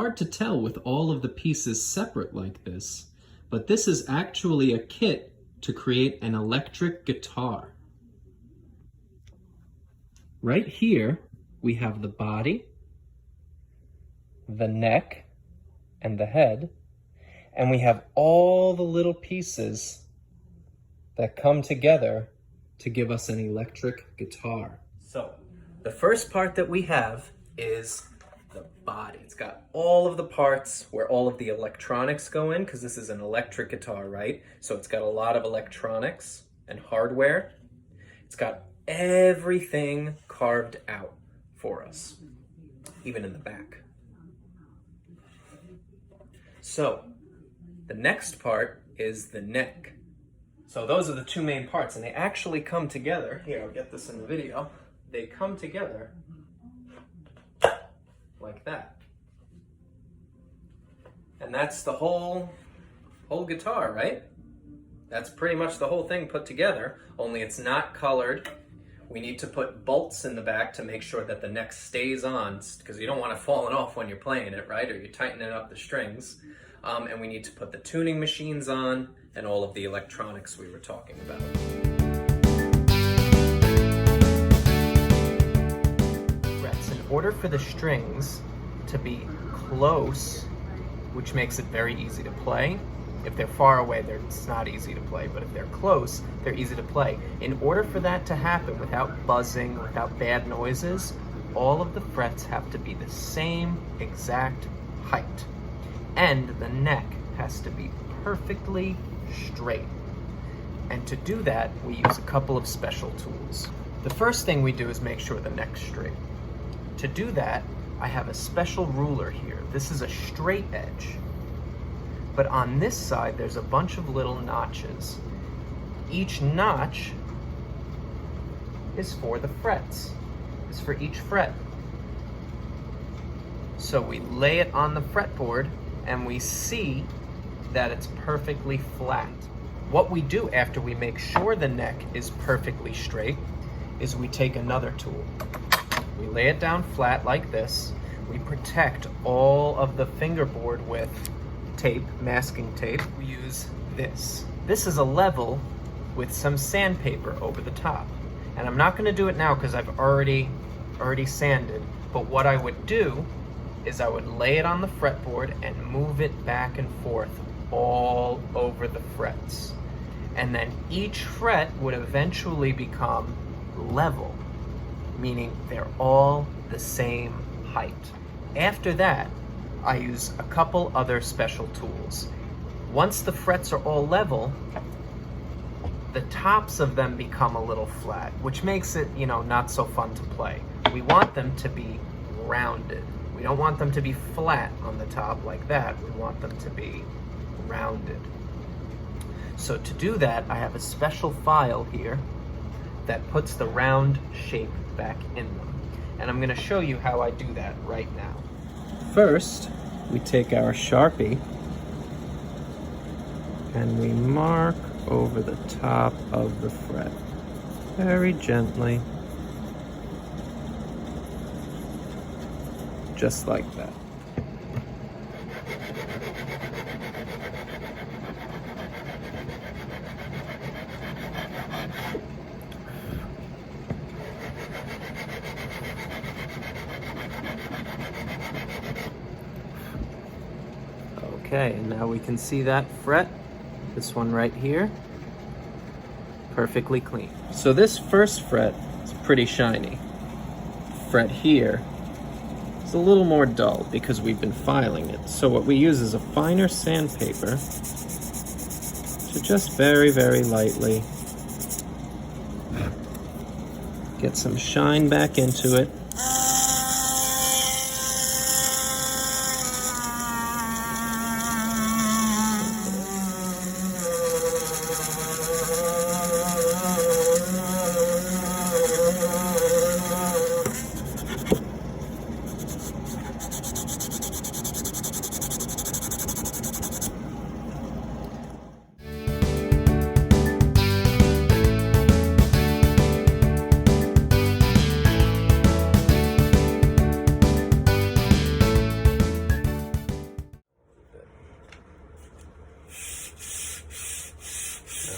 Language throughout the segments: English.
hard to tell with all of the pieces separate like this, but this is actually a kit to create an electric guitar. Right here, we have the body, the neck, and the head, and we have all the little pieces that come together to give us an electric guitar. So, the first part that we have is the body. It's got all of the parts where all of the electronics go in, because this is an electric guitar, right? So it's got a lot of electronics and hardware. It's got everything carved out for us, even in the back. So the next part is the neck. So those are the two main parts, and they actually come together. Here, I'll get this in the video. They come together like that. And that's the whole guitar, right? That's pretty much the whole thing put together, only it's not colored. We need to put bolts in the back to make sure that the neck stays on, because you don't want it falling off when you're playing it, right? Or you're tightening up the strings. And we need to put the tuning machines on and all of the electronics we were talking about. In order for the strings to be close, which makes it very easy to play. If they're far away, it's not easy to play, but if they're close, they're easy to play. In order for that to happen without buzzing, without bad noises, all of the frets have to be the same exact height. And the neck has to be perfectly straight. And to do that, we use a couple of special tools. The first thing we do is make sure the neck's straight. To do that, I have a special ruler here. This is a straight edge. But on this side, there's a bunch of little notches. Each notch is for the frets, is for each fret. So we lay it on the fretboard and we see that it's perfectly flat. What we do after we make sure the neck is perfectly straight is we take another tool. We lay it down flat like this. We protect all of the fingerboard with tape, masking tape. We use this. This is a level with some sandpaper over the top. And I'm not gonna do it now because I've already sanded. But what I would do is I would lay it on the fretboard and move it back and forth all over the frets. And then each fret would eventually become level, meaning they're all the same height. After that, I use a couple other special tools. Once the frets are all level, the tops of them become a little flat, which makes it, not so fun to play. We want them to be rounded. We don't want them to be flat on the top like that. We want them to be rounded. So to do that, I have a special file here that puts the round shape back in them. And I'm gonna show you how I do that right now. First, we take our Sharpie and we mark over the top of the fret, very gently, just like that. Okay, and now we can see that fret, this one right here, perfectly clean. So this first fret is pretty shiny. Fret here is a little more dull because we've been filing it. So what we use is a finer sandpaper to just very, very lightly get some shine back into it.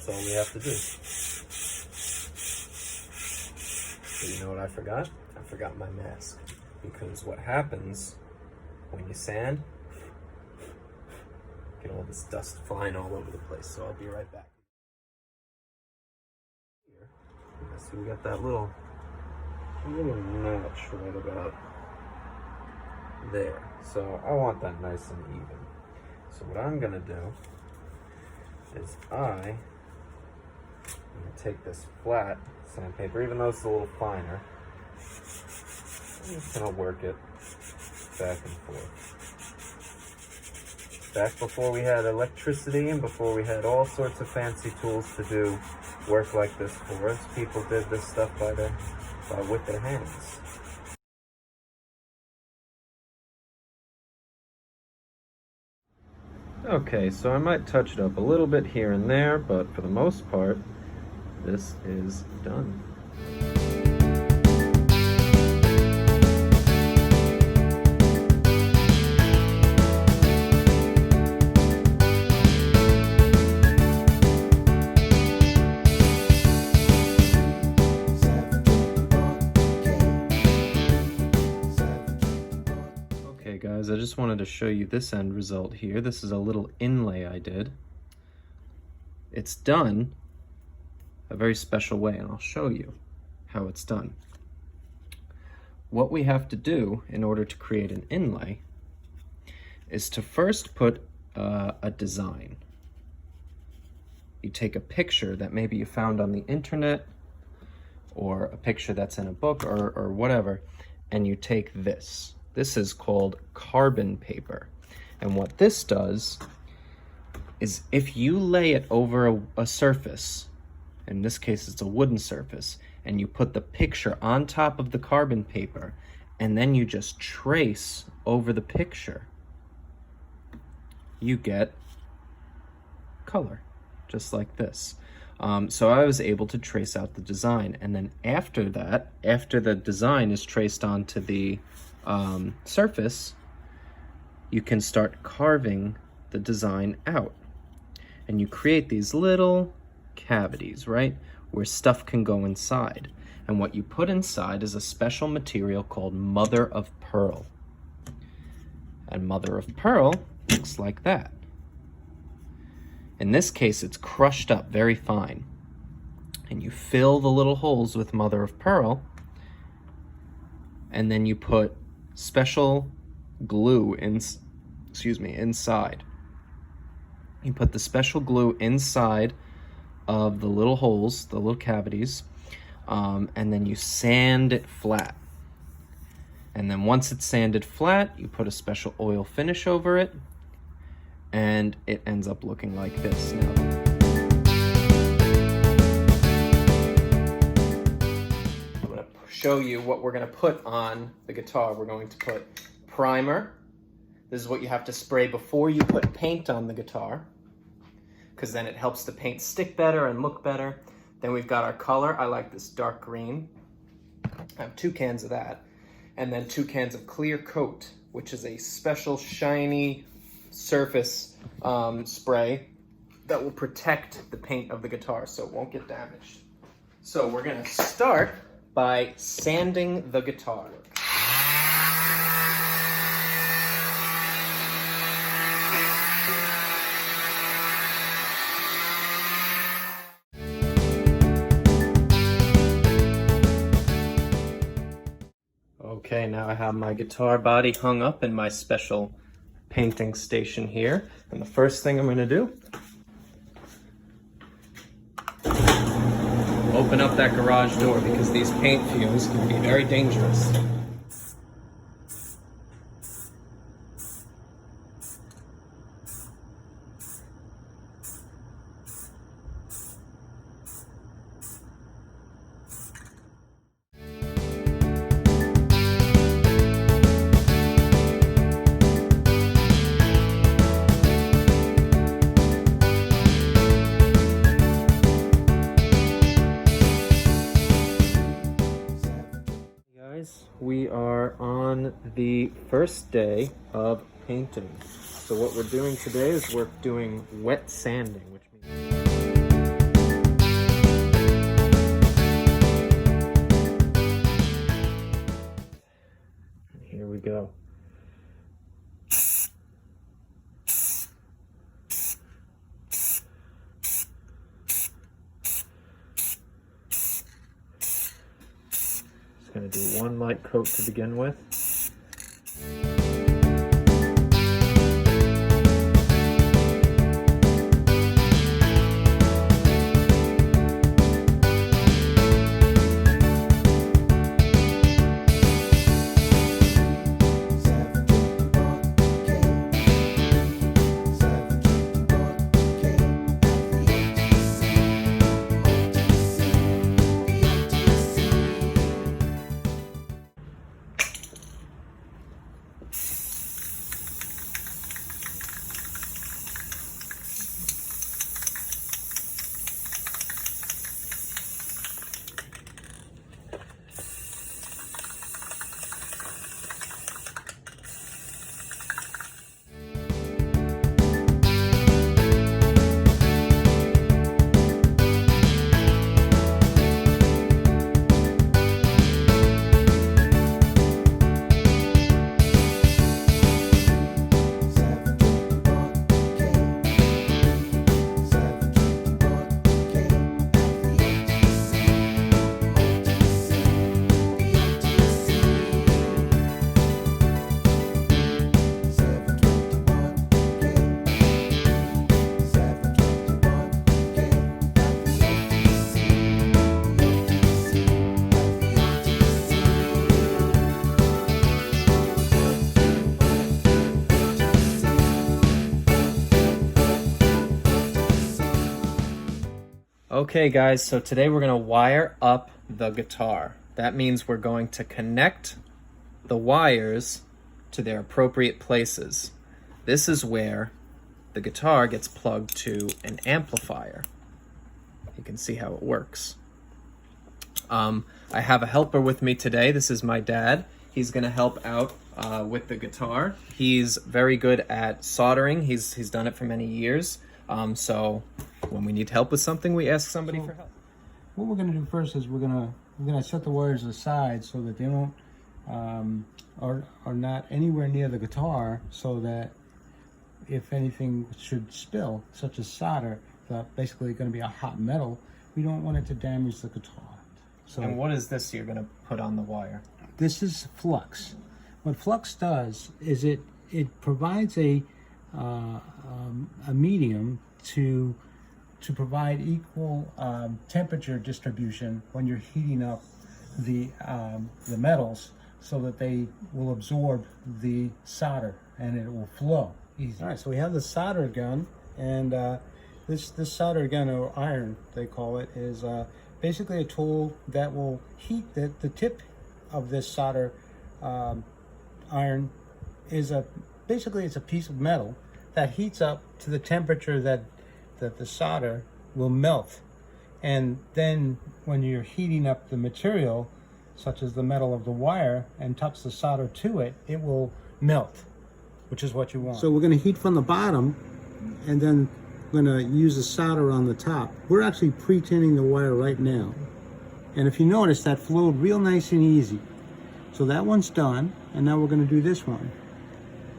That's all we have to do. But you know what I forgot? I forgot my mask. Because what happens when you sand, get all this dust flying all over the place. So I'll be right back. Here, so we got that little notch right about there. So I want that nice and even. So what I'm gonna do is I'm gonna take this flat sandpaper, even though it's a little finer. I'm just gonna work it back and forth. Back before we had electricity and before we had all sorts of fancy tools to do work like this for us, people did this stuff with their hands. Okay, so I might touch it up a little bit here and there, but for the most part, this is done. Okay guys, I just wanted to show you this end result here. This is a little inlay I did. It's done a very special way, and I'll show you how it's done. What we have to do in order to create an inlay is to first put a design. You take a picture that maybe you found on the internet, or a picture that's in a book, or whatever, and you take this. This is called carbon paper. And what this does is if you lay it over a surface, in this case it's a wooden surface, and you put the picture on top of the carbon paper, and then you just trace over the picture, you get color, just like this. So I was able to trace out the design, and then after that, after the design is traced onto the surface, you can start carving the design out, and you create these little cavities, right, where stuff can go inside. And what you put inside is a special material called mother of pearl. And mother of pearl looks like that. In this case, it's crushed up very fine, and you fill the little holes with mother of pearl, and then you put special glue inside. You put the special glue inside of the little holes, the little cavities, and then you sand it flat. And then once it's sanded flat, you put a special oil finish over it, and it ends up looking like this. Now, I'm going to show you what we're going to put on the guitar. We're going to put primer. This is what you have to spray before you put paint on the guitar, because then it helps the paint stick better and look better. Then we've got our color. I like this dark green. I have 2 cans of that. And then 2 cans of clear coat, which is a special shiny surface spray that will protect the paint of the guitar so it won't get damaged. So we're gonna start by sanding the guitar. Okay, now I have my guitar body hung up in my special painting station here. And the first thing I'm going to do, open up that garage door, because these paint fumes can be very dangerous. We are on the first day of painting. So what we're doing today is we're doing wet sanding, which means go. Just going to do one light coat to begin with. Okay guys, so today we're going to wire up the guitar. That means we're going to connect the wires to their appropriate places. This is where the guitar gets plugged to an amplifier. You can see how it works. I have a helper with me today. This is my dad. He's going to help out with the guitar. He's very good at soldering. He's done it for many years. So when we need help with something, we ask somebody for help. What we're going to do first is we're going to set the wires aside so that they don't are not anywhere near the guitar, so that if anything should spill, such as solder, basically going to be a hot metal, we don't want it to damage the guitar. So, and what is this you're going to put on the wire? This is flux. What flux does is it provides a medium to provide equal temperature distribution when you're heating up the metals, so that they will absorb the solder and it will flow easy. All right, so we have the solder gun, and this solder gun, or iron they call it, is basically a tool that will heat the tip of this solder iron. Is basically it's a piece of metal that heats up to the temperature that the solder will melt, and then when you're heating up the material, such as the metal of the wire, and touch the solder to it, it will melt, which is what you want. So we're going to heat from the bottom, and then we're going to use the solder on the top. We're actually pre-tinning the wire right now, and if you notice, that flowed real nice and easy. So that one's done, and now we're going to do this one,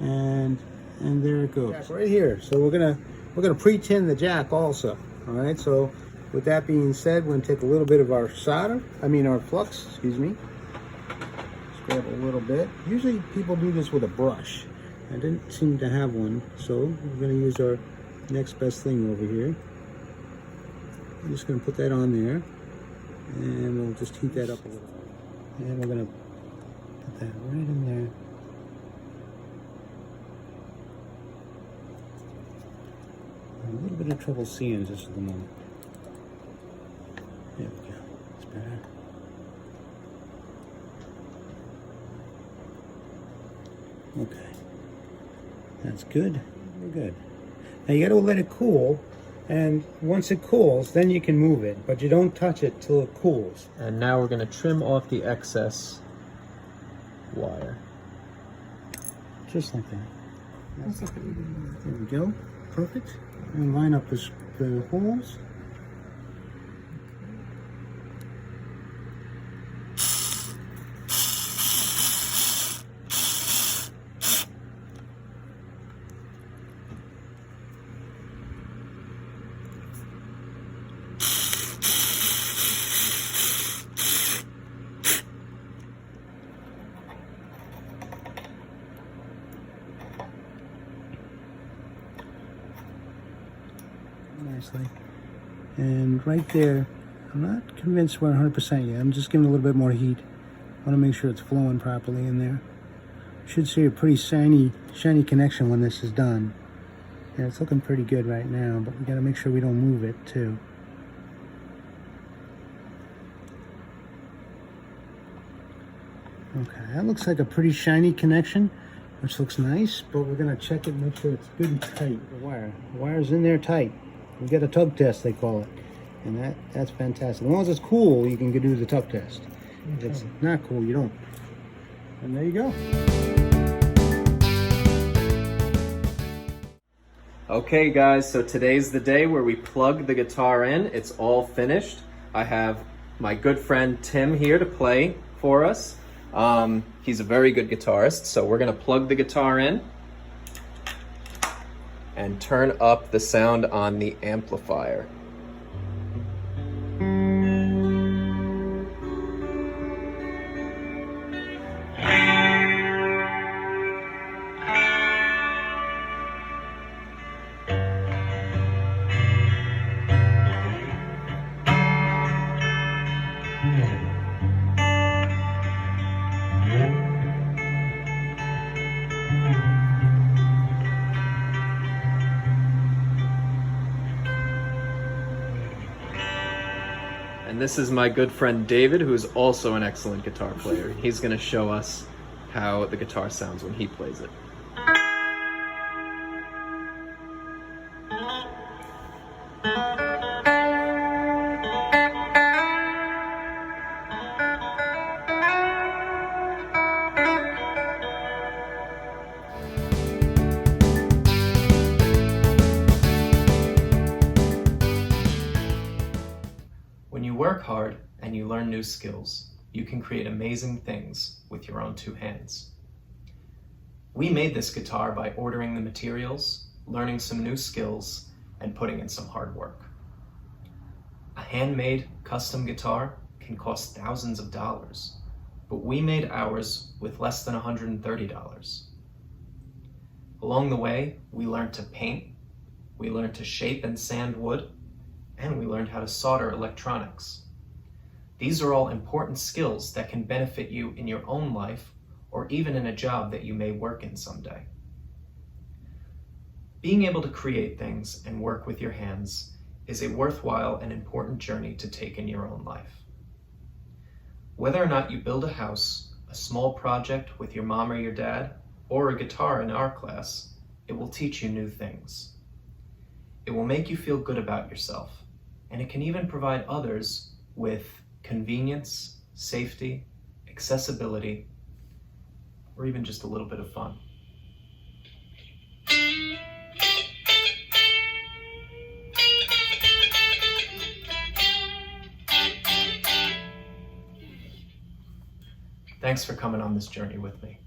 and there it goes right here. So we're gonna pre-tin the jack also. All right, so with that being said, we're gonna take a little bit of our our flux, excuse me. Just grab a little bit. Usually people do this with a brush. I didn't seem to have one, so we're gonna use our next best thing over here. I'm just gonna put that on there, and we'll just heat that up a little. And we're gonna put that right in there. A little bit of trouble seeing just at the moment. There we go. It's better. Okay. That's good. We're good. Now you got to let it cool, and once it cools, then you can move it, but you don't touch it till it cools. And now we're going to trim off the excess wire. Just like that. There we go. Perfect. And line up the holes. And right there, I'm not convinced we're 100% yet. I'm just giving it a little bit more heat. I want to make sure it's flowing properly in there. Should see a pretty shiny connection when this is done. Yeah, it's looking pretty good right now, but we got to make sure we don't move it too. Okay, that looks like a pretty shiny connection, which looks nice, but we're going to check it and make sure it's good and tight. The wire's in there tight. We get a tug test, they call it, and that's fantastic. As long as it's cool, you can do the tug test. If it's not cool, you don't. And there you go. Okay guys, so today's the day where we plug the guitar in. It's all finished. I have my good friend Tim here to play for us. He's a very good guitarist, so we're gonna plug the guitar in and turn up the sound on the amplifier. And this is my good friend David, who is also an excellent guitar player. He's going to show us how the guitar sounds when he plays it. When you work hard and you learn new skills, you can create amazing things with your own two hands. We made this guitar by ordering the materials, learning some new skills, and putting in some hard work. A handmade custom guitar can cost thousands of dollars, but we made ours with less than $130. Along the way, we learned to paint, we learned to shape and sand wood, and we learned how to solder electronics. These are all important skills that can benefit you in your own life or even in a job that you may work in someday. Being able to create things and work with your hands is a worthwhile and important journey to take in your own life. Whether or not you build a house, a small project with your mom or your dad, or a guitar in our class, it will teach you new things. It will make you feel good about yourself, and it can even provide others with convenience, safety, accessibility, or even just a little bit of fun. Thanks for coming on this journey with me.